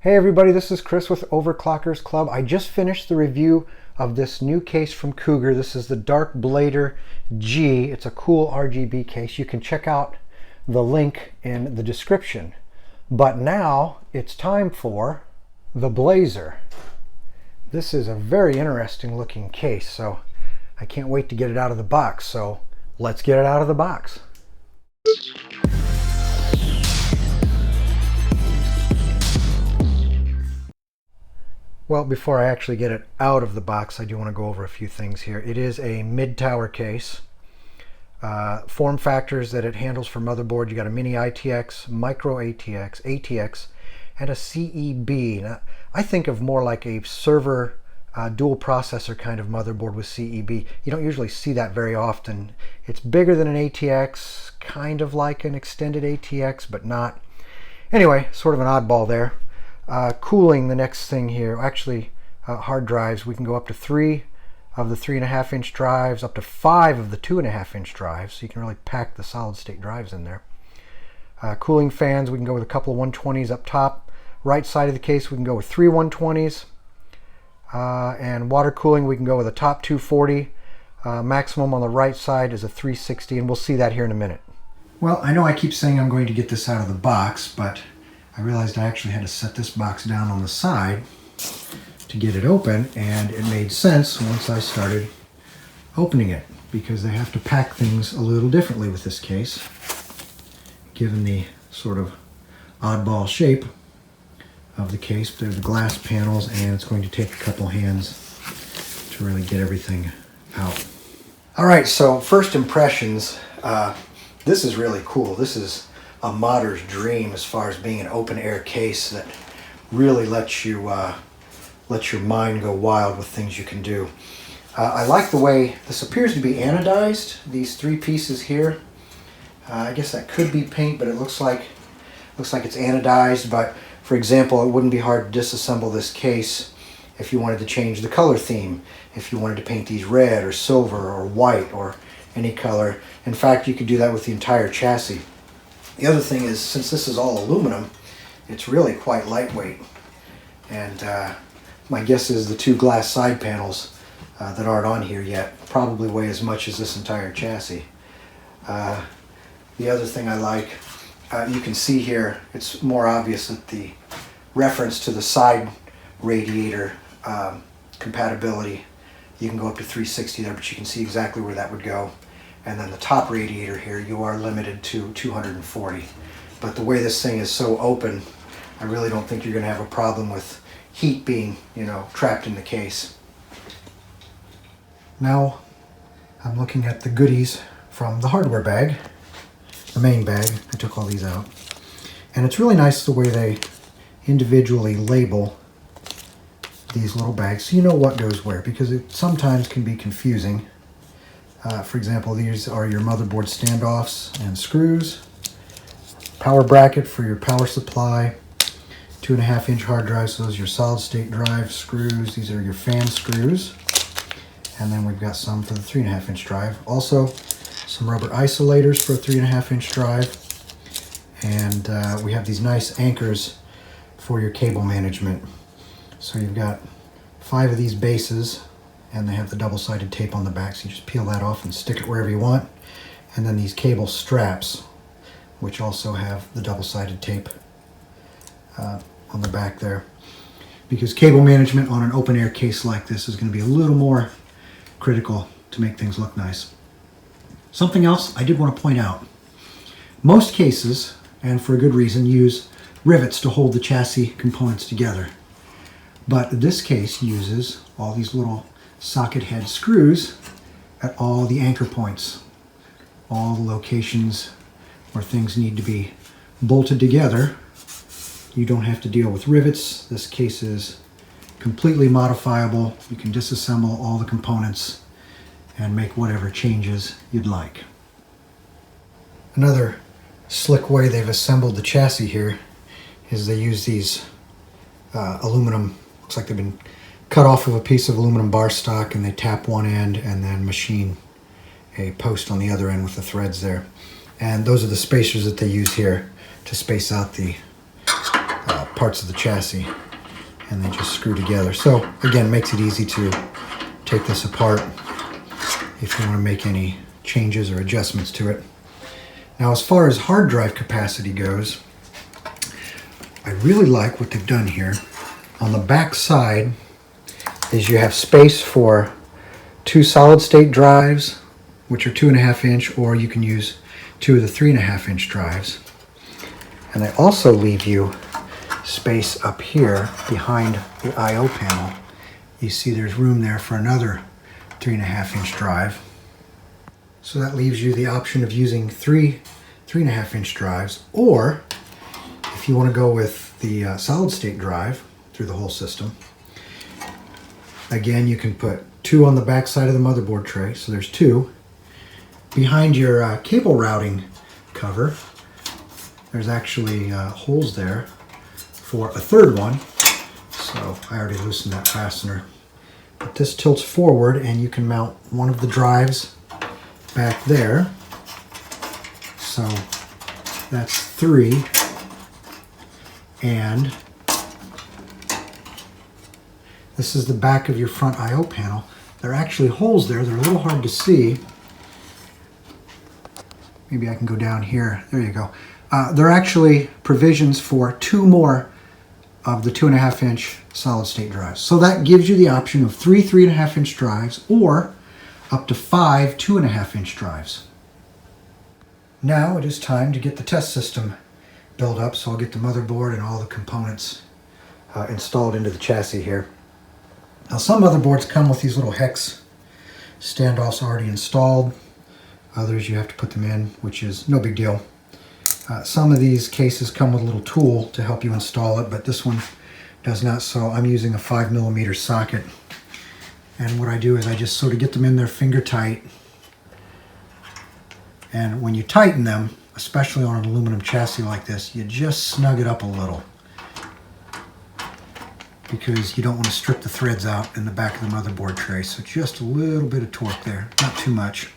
Hey everybody, this is Chris with Overclockersclub. I just finished the review of this new case from Cougar. This is the Dark BLAZER G. It's a cool RGB case. You can check out the link in the description. But now it's time for the BLAZER. This is a very interesting looking case, so I can't wait to get it out of the box. So let's get it out of the box. Well, before I actually get it out of the box, I do want to go over a few things here. It is a mid-tower case. Form factors that it handles for motherboard, you got a mini ITX, micro ATX, ATX, and a CEB. Now, I think of more like a server dual processor kind of motherboard with CEB. You don't usually see that very often. It's bigger than an ATX, kind of like an extended ATX, but not. Anyway, sort of an oddball there. Cooling, the next thing here. Actually, hard drives, we can go up to 3 of the 3.5-inch drives, up to 5 of the 2.5-inch drives, so you can really pack the solid state drives in there. Cooling fans, we can go with a couple of 120s up top. Right side of the case, we can go with 3 120s. And water cooling, we can go with a top 240. Maximum on the right side is a 360, and we'll see that here in a minute. Well, I know I keep saying I'm going to get this out of the box, but I realized I actually had to set this box down on the side to get it open, and it made sense once I started opening it, because they have to pack things a little differently with this case, given the sort of oddball shape of the case. There's the glass panels, and it's going to take a couple hands to really get everything out. All right, so first impressions, this is really cool. This is a modder's dream as far as being an open air case that really lets you let your mind go wild with things you can do. I like the way this appears to be anodized, these 3 pieces here. I guess that could be paint, but it looks like it's anodized. But for example, it wouldn't be hard to disassemble this case if you wanted to change the color theme, if you wanted to paint these red or silver or white or any color. In fact, you could do that with the entire chassis. The other thing is, since this is all aluminum, it's really quite lightweight. And my guess is the 2 glass side panels that aren't on here yet probably weigh as much as this entire chassis. The other thing I like, you can see here, it's more obvious that the reference to the side radiator compatibility, you can go up to 360 there, but you can see exactly where that would go. And then the top radiator here, you are limited to 240. But the way this thing is so open, I really don't think you're going to have a problem with heat being, trapped in the case. Now I'm looking at the goodies from the hardware bag, the main bag. I took all these out. And it's really nice the way they individually label these little bags so you know what goes where, because it sometimes can be confusing. For example, these are your motherboard standoffs and screws, power bracket for your power supply, 2.5-inch hard drive, so those are your solid state drive screws. These are your fan screws. And then we've got some for the 3.5-inch drive. Also, some rubber isolators for a 3.5-inch drive. And we have these nice anchors for your cable management. So you've got 5 of these bases, and they have the double-sided tape on the back, so you just peel that off and stick it wherever you want. And then these cable straps, which also have the double-sided tape on the back there. Because cable management on an open-air case like this is going to be a little more critical to make things look nice. Something else I did want to point out. Most cases, and for a good reason, use rivets to hold the chassis components together. But this case uses all these little socket head screws at all the anchor points, all the locations where things need to be bolted together. You don't have to deal with rivets. This case is completely modifiable. You can disassemble all the components and make whatever changes you'd like. Another slick way they've assembled the chassis here is they use these aluminum, looks like they've been cut off of a piece of aluminum bar stock, and they tap one end and then machine a post on the other end with the threads there. And those are the spacers that they use here to space out the parts of the chassis, and they just screw together. So again, makes it easy to take this apart if you want to make any changes or adjustments to it. Now, as far as hard drive capacity goes, I really like what they've done here. On the back side is you have space for 2 solid state drives, which are 2.5 inch, or you can use 2 of the 3.5 inch drives. And they also leave you space up here behind the I/O panel. You see there's room there for another 3.5 inch drive. So that leaves you the option of using 3.5 inch drives, or if you want to go with the solid state drive through the whole system, again, you can put 2 on the back side of the motherboard tray, so there's 2. Behind your cable routing cover, there's actually holes there for a 3rd one. So I already loosened that fastener. But this tilts forward and you can mount one of the drives back there. So that's 3. And this is the back of your front I/O panel. There are actually holes there. They're a little hard to see. Maybe I can go down here. There you go. There are actually provisions for 2 more of the 2.5 inch solid state drives. So that gives you the option of 3 3.5 inch drives, or up to 5 2.5 inch drives. Now it is time to get the test system built up. So I'll get the motherboard and all the components installed into the chassis here. Now, some motherboards come with these little hex standoffs already installed. Others you have to put them in, which is no big deal. Some of these cases come with a little tool to help you install it, but this one does not, so I'm using a 5mm socket. And what I do is I just sort of get them in there finger tight. And when you tighten them, especially on an aluminum chassis like this, you just snug it up a little, because you don't want to strip the threads out in the back of the motherboard tray. So just a little bit of torque there, not too much.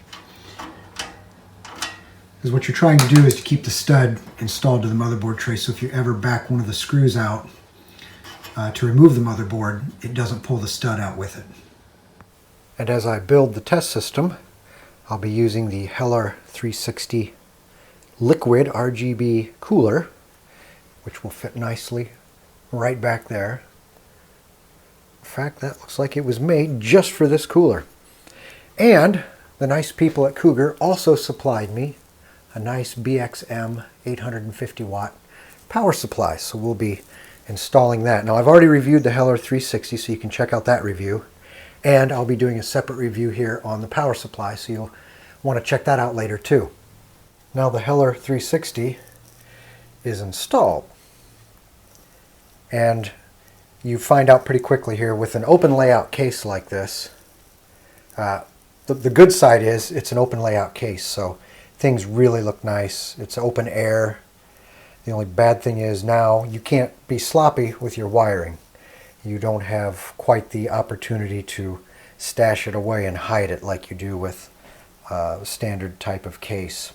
Because what you're trying to do is to keep the stud installed to the motherboard tray, so if you ever back one of the screws out to remove the motherboard, it doesn't pull the stud out with it. And as I build the test system, I'll be using the Heller 360 liquid RGB cooler, which will fit nicely right back there. In fact, that looks like it was made just for this cooler. And the nice people at Cougar also supplied me a nice BXM 850 watt power supply. So we'll be installing that. Now, I've already reviewed the Heller 360, so you can check out that review. And I'll be doing a separate review here on the power supply, so you'll want to check that out later too. Now the Heller 360 is installed. And you find out pretty quickly here with an open layout case like this. The good side is it's an open layout case, so things really look nice. It's open air. The only bad thing is now you can't be sloppy with your wiring. You don't have quite the opportunity to stash it away and hide it like you do with a standard type of case.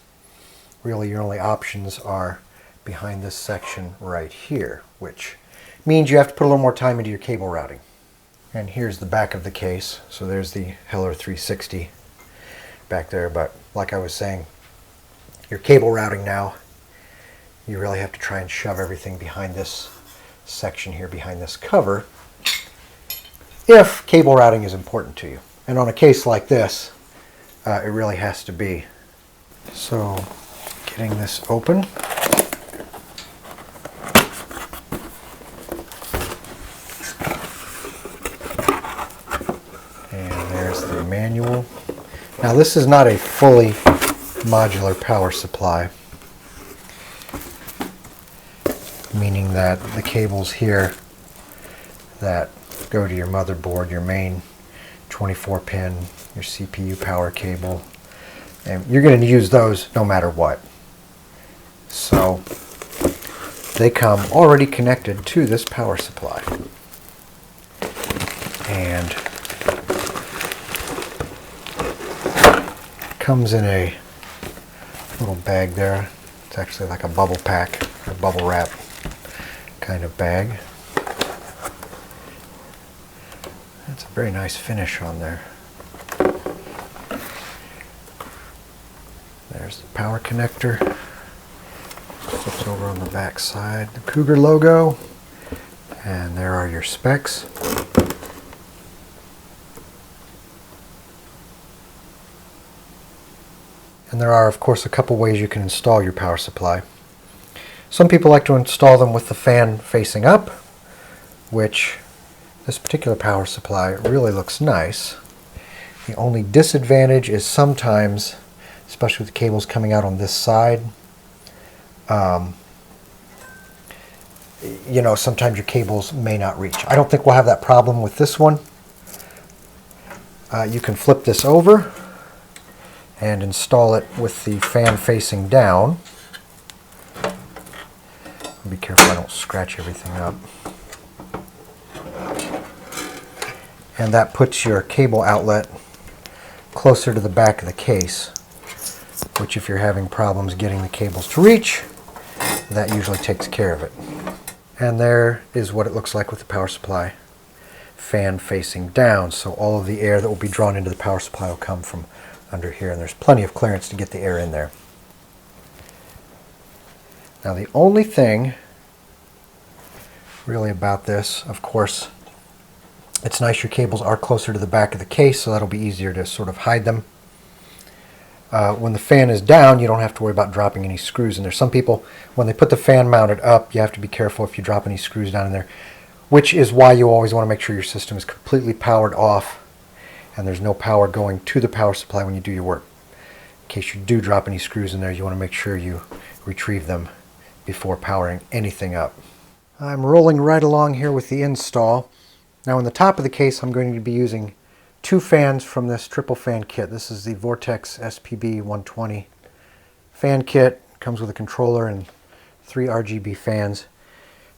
Really, your only options are behind this section right here, which means you have to put a little more time into your cable routing. And here's the back of the case. So there's the Heller 360 back there, but like I was saying, your cable routing now, you really have to try and shove everything behind this section here, behind this cover, if cable routing is important to you. And on a case like this, it really has to be. So getting this open. And there's the manual. Now, this is not a fully modular power supply, meaning that the cables here that go to your motherboard, your main 24-pin, your CPU power cable, and you're going to use those no matter what. So they come already connected to this power supply. And it comes in a little bag there. It's actually like a bubble pack or bubble wrap kind of bag. That's a very nice finish on there. There's the power connector. Flips over on the back side. The Cougar logo. And there are your specs. And there are, of course, a couple ways you can install your power supply. Some people like to install them with the fan facing up, which this particular power supply really looks nice. The only disadvantage is sometimes, especially with the cables coming out on this side, you know, sometimes your cables may not reach. I don't think we'll have that problem with this one. You can flip this over and install it with the fan facing down. Be careful I don't scratch everything up. And that puts your cable outlet closer to the back of the case, which if you're having problems getting the cables to reach, that usually takes care of it. And there is what it looks like with the power supply fan facing down. So all of the air that will be drawn into the power supply will come from under here, and there's plenty of clearance to get the air in there. Now the only thing really about this, of course, it's nice your cables are closer to the back of the case, so that'll be easier to sort of hide them. When the fan is down, you don't have to worry about dropping any screws in there. Some people, when they put the fan mounted up, you have to be careful if you drop any screws down in there, which is why you always want to make sure your system is completely powered off and there's no power going to the power supply when you do your work. In case you do drop any screws in there, you want to make sure you retrieve them before powering anything up. I'm rolling right along here with the install. Now on the top of the case, I'm going to be using 2 fans from this triple fan kit. This is the Vortex SPB 120 fan kit. It comes with a controller and 3 RGB fans.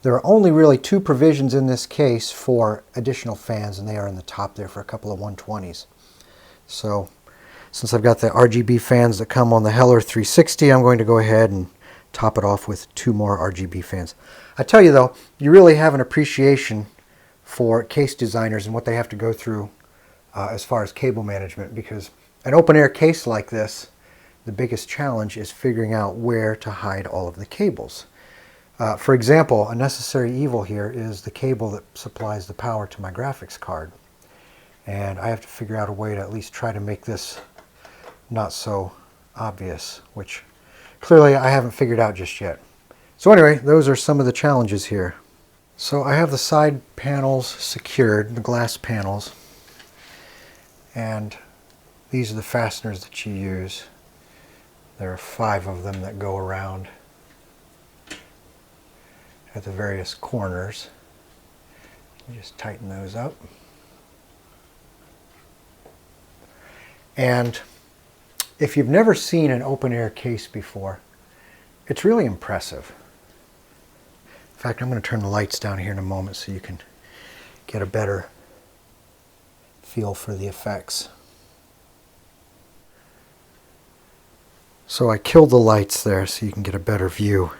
There are only really 2 provisions in this case for additional fans, and they are in the top there for a couple of 120s. So since I've got the RGB fans that come on the Heller 360, I'm going to go ahead and top it off with 2 more RGB fans. I tell you though, you really have an appreciation for case designers and what they have to go through as far as cable management, because an open air case like this, the biggest challenge is figuring out where to hide all of the cables. For example, a necessary evil here is the cable that supplies the power to my graphics card. And I have to figure out a way to at least try to make this not so obvious, which clearly I haven't figured out just yet. So anyway, those are some of the challenges here. So I have the side panels secured, the glass panels, and these are the fasteners that you use. There are 5 of them that go around at the various corners. You just tighten those up. And if you've never seen an open air case before, it's really impressive. In fact, I'm going to turn the lights down here in a moment so you can get a better feel for the effects. So I killed the lights there so you can get a better view.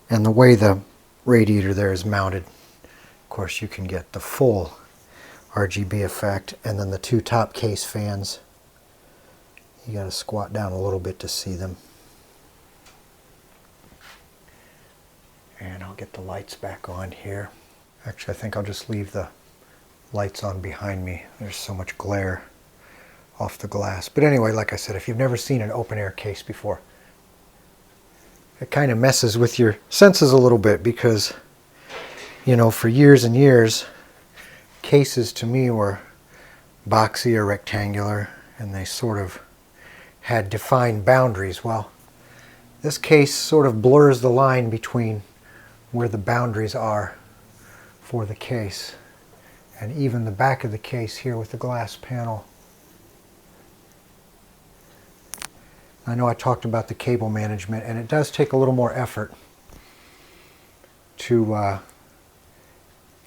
And the way the radiator there is mounted, of course you can get the full RGB effect. And then the 2 top case fans, you got to squat down a little bit to see them. And I'll get the lights back on here. Actually, I think I'll just leave the lights on behind me. There's so much glare off the glass. But anyway, like I said, if you've never seen an open air case before, it kind of messes with your senses a little bit, because, you know, for years and years, cases to me were boxy or rectangular, and they sort of had defined boundaries. Well, this case sort of blurs the line between where the boundaries are for the case, and even the back of the case here with the glass panel. I know I talked about the cable management, and it does take a little more effort to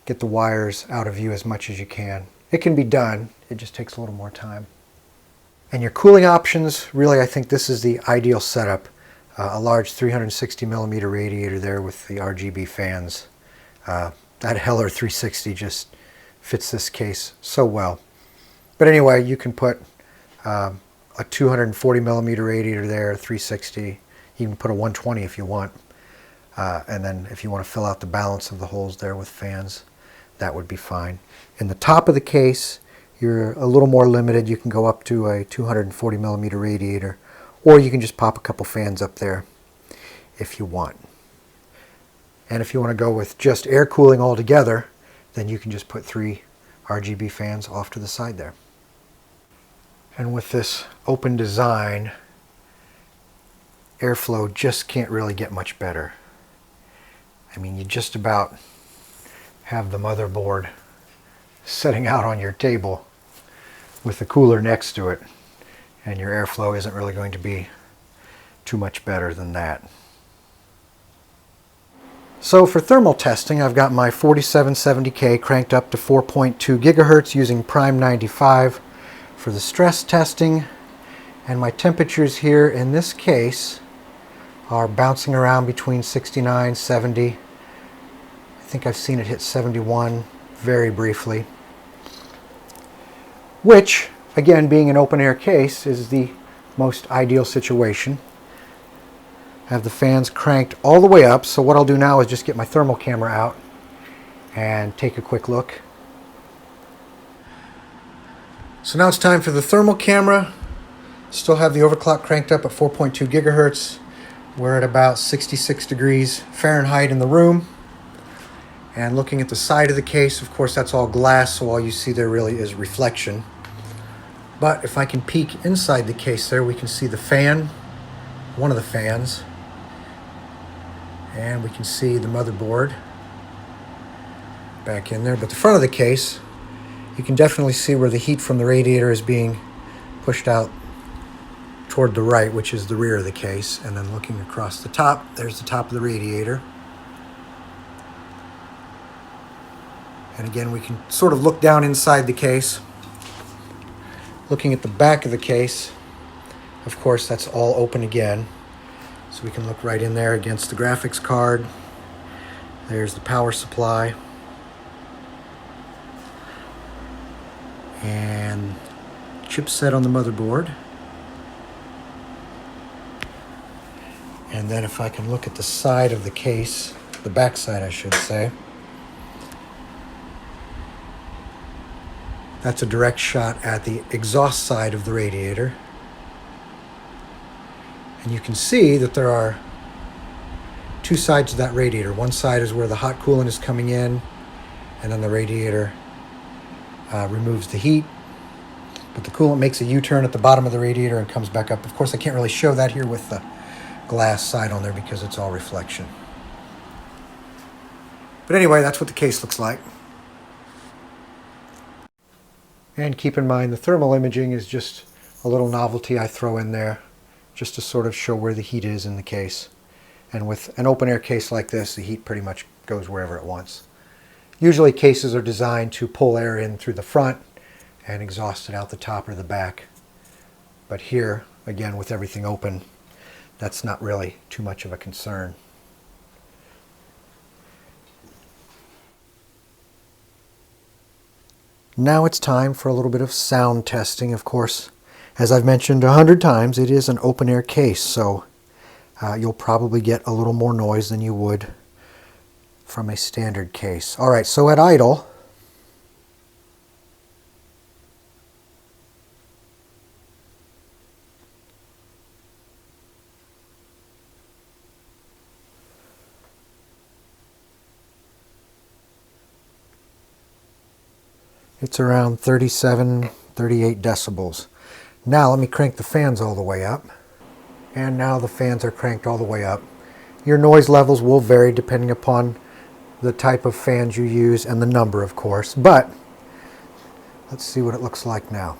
get the wires out of view as much as you can. It can be done, it just takes a little more time. And your cooling options, really I think this is the ideal setup. a large 360 millimeter radiator there with the RGB fans. That Heller 360 just fits this case so well. But anyway, you can put a 240 millimeter radiator there, 360. You can put a 120 if you want. And then if you want to fill out the balance of the holes there with fans, that would be fine. In the top of the case, you're a little more limited. You can go up to a 240 millimeter radiator, or you can just pop a couple fans up there if you want. And if you want to go with just air cooling altogether, then you can just put 3 RGB fans off to the side there. And with this open design, airflow just can't really get much better. I mean, you just about have the motherboard sitting out on your table with the cooler next to it, and your airflow isn't really going to be too much better than that. So for thermal testing, I've got my 4770K cranked up to 4.2 gigahertz using Prime 95 for the stress testing, and my temperatures here in this case are bouncing around between 69, 70. I think I've seen it hit 71 very briefly, which, again, being an open air case, is the most ideal situation. I have the fans cranked all the way up, so what I'll do now is just get my thermal camera out and take a quick look. So now it's time for the thermal camera. Still have the overclock cranked up at 4.2 gigahertz. We're at about 66 degrees Fahrenheit in the room. And looking at the side of the case, of course that's all glass, so all you see there really is reflection. But if I can peek inside the case there, we can see the fan, one of the fans, and we can see the motherboard back in there. But the front of the case, you can definitely see where the heat from the radiator is being pushed out toward the right, which is the rear of the case. And then looking across the top, there's the top of the radiator. And again, we can sort of look down inside the case. Looking at the back of the case, of course, that's all open again. So we can look right in there against the graphics card. There's the power supply. And chipset on the motherboard. And then if I can look at the side of the case, the back side I should say, that's a direct shot at the exhaust side of the radiator. And you can see that there are 2 sides to that radiator. One side is where the hot coolant is coming in, and then the radiator removes the heat. But the coolant makes a U-turn at the bottom of the radiator and comes back up. Of course, I can't really show that here with the glass side on there because it's all reflection. But anyway, that's what the case looks like. And keep in mind, the thermal imaging is just a little novelty I throw in there just to sort of show where the heat is in the case. And with an open air case like this, the heat pretty much goes wherever it wants. Usually cases are designed to pull air in through the front and exhaust it out the top or the back. But here, again, with everything open, that's not really too much of a concern. Now it's time for a little bit of sound testing. Of course, as I've mentioned 100 times, it is an open air case, so you'll probably get a little more noise than you would from a standard case. All right, so at idle, it's around 37, 38 decibels. Now let me crank the fans all the way up. And now the fans are cranked all the way up. Your noise levels will vary depending upon the type of fans you use and the number, of course. But let's see what it looks like now.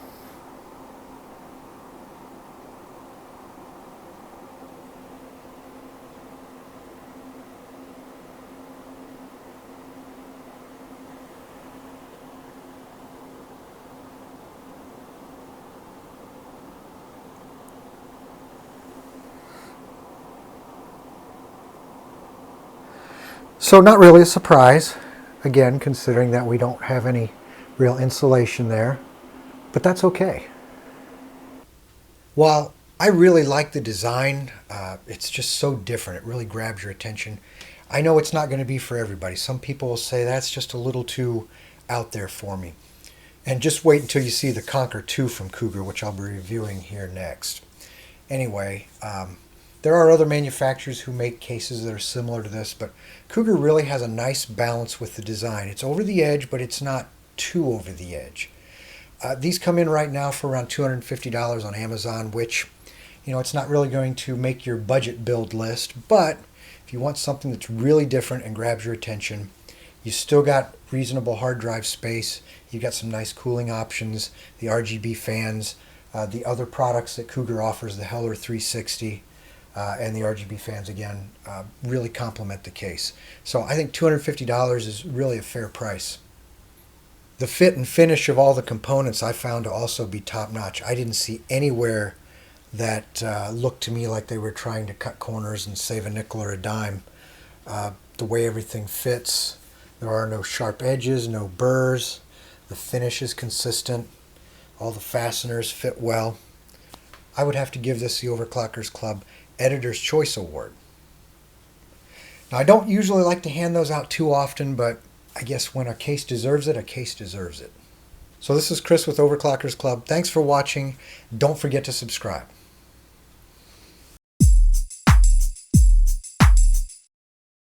So not really a surprise, again, considering that we don't have any real insulation there, but that's okay. While I really like the design, it's just so different. It really grabs your attention. I know it's not going to be for everybody. Some people will say that's just a little too out there for me. And just wait until you see the Conquer 2 from Cougar, which I'll be reviewing here next. Anyway, there are other manufacturers who make cases that are similar to this, but Cougar really has a nice balance with the design. It's over the edge, but it's not too over the edge. These come in right now for around $250 on Amazon, which, you know, it's not really going to make your budget build list, but if you want something that's really different and grabs your attention, you still got reasonable hard drive space. You've got some nice cooling options, the RGB fans, the other products that Cougar offers, the Heller 360, and the RGB fans, again, really complement the case. So I think $250 is really a fair price. The fit and finish of all the components I found to also be top-notch. I didn't see anywhere that looked to me like they were trying to cut corners and save a nickel or a dime. The way everything fits, there are no sharp edges, no burrs. The finish is consistent. All the fasteners fit well. I would have to give this the Overclockers Club Editor's Choice Award. Now, I don't usually like to hand those out too often, but I guess when a case deserves it, a case deserves it. So this is Chris with Overclockers Club. Thanks for watching. Don't forget to subscribe.